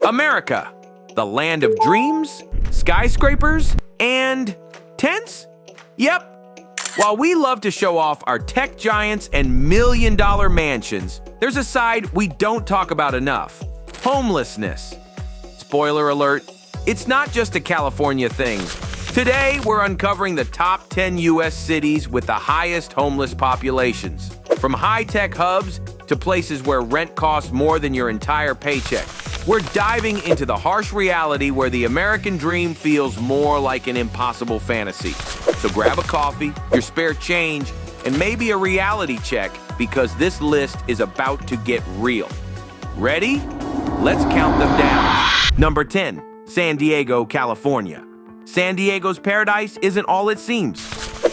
America, the land of dreams, skyscrapers, and tents? Yep. While we love to show off our tech giants and million-dollar mansions, there's a side we don't talk about enough: homelessness. Spoiler alert, it's not just a California thing. Today, we're uncovering the top 10 U.S. cities with the highest homeless populations. From high-tech hubs to places where rent costs more than your entire paycheck, we're diving into the harsh reality where the American dream feels more like an impossible fantasy. So grab a coffee, your spare change, and maybe a reality check, because this list is about to get real. Ready? Let's count them down. Number 10, San Diego, California. San Diego's paradise isn't all it seems.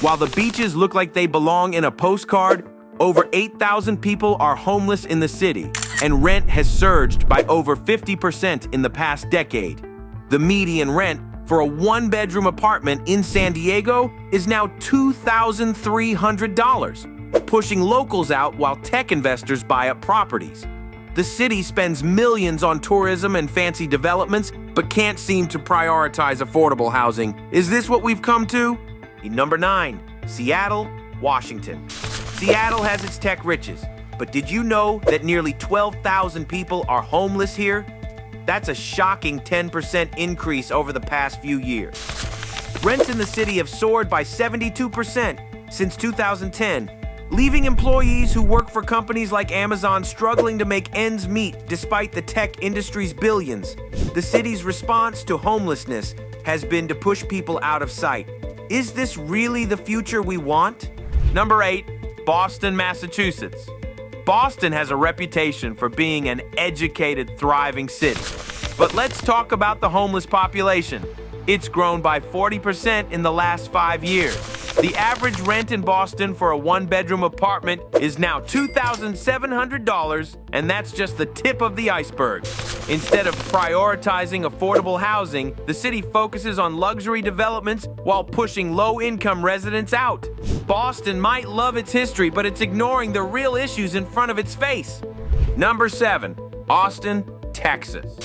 While the beaches look like they belong in a postcard, over 8,000 people are homeless in the city, and rent has surged by over 50% in the past decade. The median rent for a one-bedroom apartment in San Diego is now $2,300, pushing locals out while tech investors buy up properties. The city spends millions on tourism and fancy developments, but can't seem to prioritize affordable housing. Is this what we've come to? Number 9, Seattle, Washington. Seattle has its tech riches, but did you know that nearly 12,000 people are homeless here? That's a shocking 10% increase over the past few years. Rents in the city have soared by 72% since 2010, leaving employees who work for companies like Amazon struggling to make ends meet despite the tech industry's billions. The city's response to homelessness has been to push people out of sight. Is this really the future we want? Number 8, Boston, Massachusetts. Boston has a reputation for being an educated, thriving city. But let's talk about the homeless population. It's grown by 40% in the last 5 years. The average rent in Boston for a one-bedroom apartment is now $2,700, and that's just the tip of the iceberg. Instead of prioritizing affordable housing, the city focuses on luxury developments while pushing low-income residents out. Boston might love its history, but it's ignoring the real issues in front of its face. Number 7, Austin, Texas.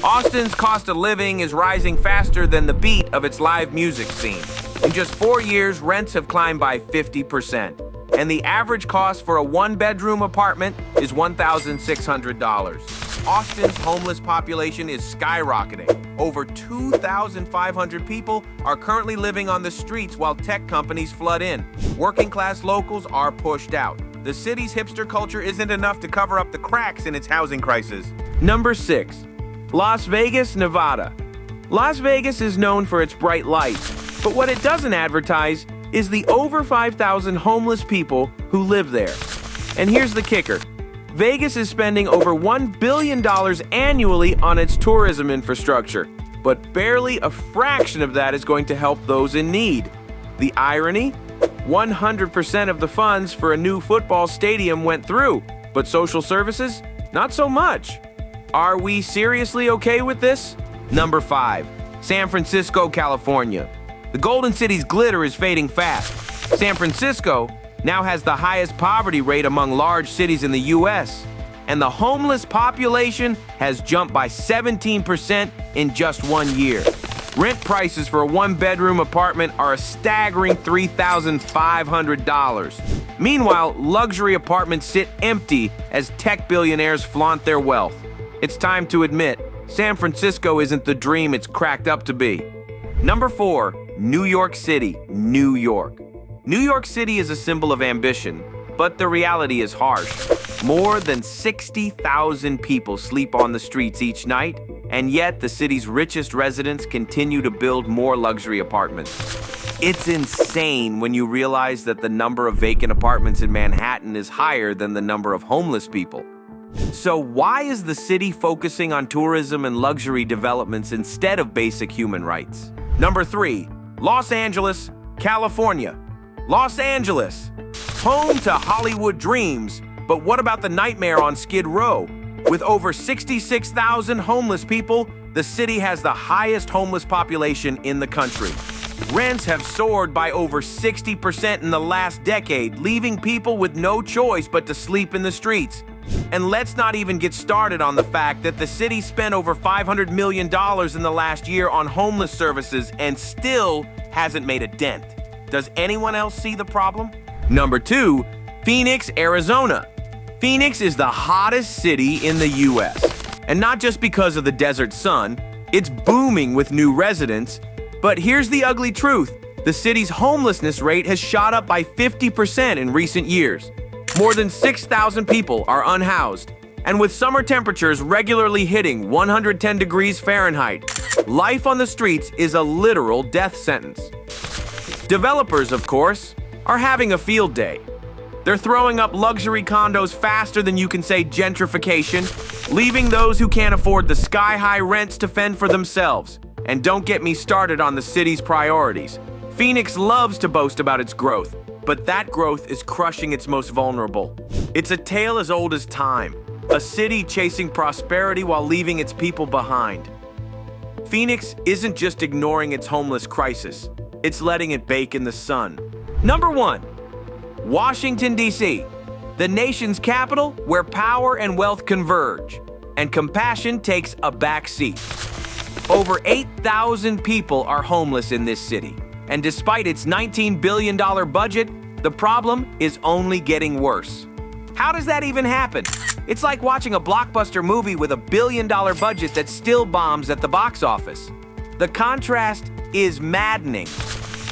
Austin's cost of living is rising faster than the beat of its live music scene. In just 4 years, rents have climbed by 50%, and the average cost for a one-bedroom apartment is $1,600. Austin's homeless population is skyrocketing. Over 2,500 people are currently living on the streets while tech companies flood in. Working-class locals are pushed out. The city's hipster culture isn't enough to cover up the cracks in its housing crisis. Number 6, Las Vegas, Nevada. Las Vegas is known for its bright lights, but what it doesn't advertise is the over 5,000 homeless people who live there. And here's the kicker. Vegas is spending over $1 billion annually on its tourism infrastructure, but barely a fraction of that is going to help those in need. The irony? 100% of the funds for a new football stadium went through, but social services? Not so much. Are we seriously okay with this? Number 5, San Francisco, California. The Golden City's glitter is fading fast. San Francisco now has the highest poverty rate among large cities in the U.S., and the homeless population has jumped by 17% in just 1 year. Rent prices for a one-bedroom apartment are a staggering $3,500. Meanwhile, luxury apartments sit empty as tech billionaires flaunt their wealth. It's time to admit, San Francisco isn't the dream it's cracked up to be. Number 4, New York City, New York. New York City is a symbol of ambition, but the reality is harsh. More than 60,000 people sleep on the streets each night, and yet the city's richest residents continue to build more luxury apartments. It's insane when you realize that the number of vacant apartments in Manhattan is higher than the number of homeless people. So why is the city focusing on tourism and luxury developments instead of basic human rights? Number 3, Los Angeles, California. Los Angeles, home to Hollywood dreams, but what about the nightmare on Skid Row? With over 66,000 homeless people, the city has the highest homeless population in the country. Rents have soared by over 60% in the last decade, leaving people with no choice but to sleep in the streets. And let's not even get started on the fact that the city spent over $500 million in the last year on homeless services and still hasn't made a dent. Does anyone else see the problem? Number 2, Phoenix, Arizona. Phoenix is the hottest city in the US. And not just because of the desert sun, it's booming with new residents. But here's the ugly truth. The city's homelessness rate has shot up by 50% in recent years. More than 6,000 people are unhoused. And with summer temperatures regularly hitting 110 degrees Fahrenheit, life on the streets is a literal death sentence. Developers, of course, are having a field day. They're throwing up luxury condos faster than you can say gentrification, leaving those who can't afford the sky-high rents to fend for themselves. And don't get me started on the city's priorities. Phoenix loves to boast about its growth, but that growth is crushing its most vulnerable. It's a tale as old as time, a city chasing prosperity while leaving its people behind. Phoenix isn't just ignoring its homeless crisis, it's letting it bake in the sun. Number 1. Washington, D.C., the nation's capital where power and wealth converge, and compassion takes a back seat. Over 8,000 people are homeless in this city, and despite its $19 billion budget, the problem is only getting worse. How does that even happen? It's like watching a blockbuster movie with $1 billion budget that still bombs at the box office. The contrast is maddening.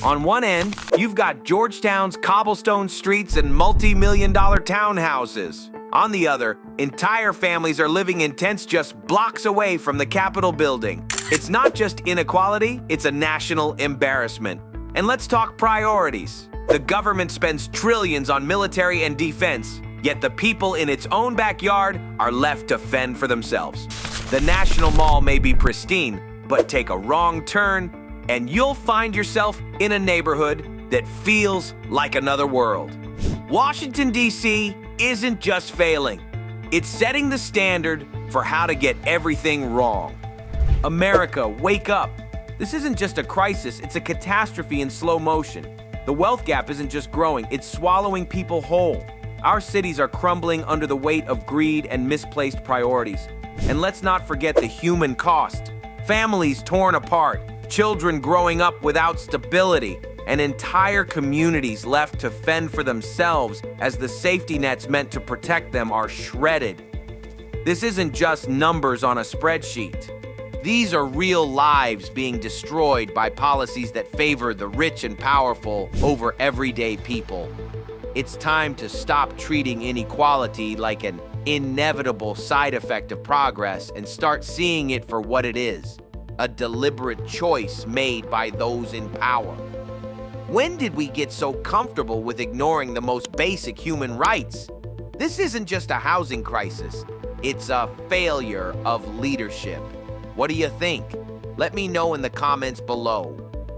On one end, you've got Georgetown's cobblestone streets and multi-million-dollar townhouses. On the other, entire families are living in tents just blocks away from the Capitol building. It's not just inequality, it's a national embarrassment. And let's talk priorities. The government spends trillions on military and defense, yet the people in its own backyard are left to fend for themselves. The National Mall may be pristine, but take a wrong turn, and you'll find yourself in a neighborhood that feels like another world. Washington, D.C. isn't just failing. It's setting the standard for how to get everything wrong. America, wake up. This isn't just a crisis, it's a catastrophe in slow motion. The wealth gap isn't just growing, it's swallowing people whole. Our cities are crumbling under the weight of greed and misplaced priorities. And let's not forget the human cost. Families torn apart, children growing up without stability, and entire communities left to fend for themselves as the safety nets meant to protect them are shredded. This isn't just numbers on a spreadsheet. These are real lives being destroyed by policies that favor the rich and powerful over everyday people. It's time to stop treating inequality like an inevitable side effect of progress and start seeing it for what it is, a deliberate choice made by those in power. When did we get so comfortable with ignoring the most basic human rights? This isn't just a housing crisis, it's a failure of leadership. What do you think? Let me know in the comments below.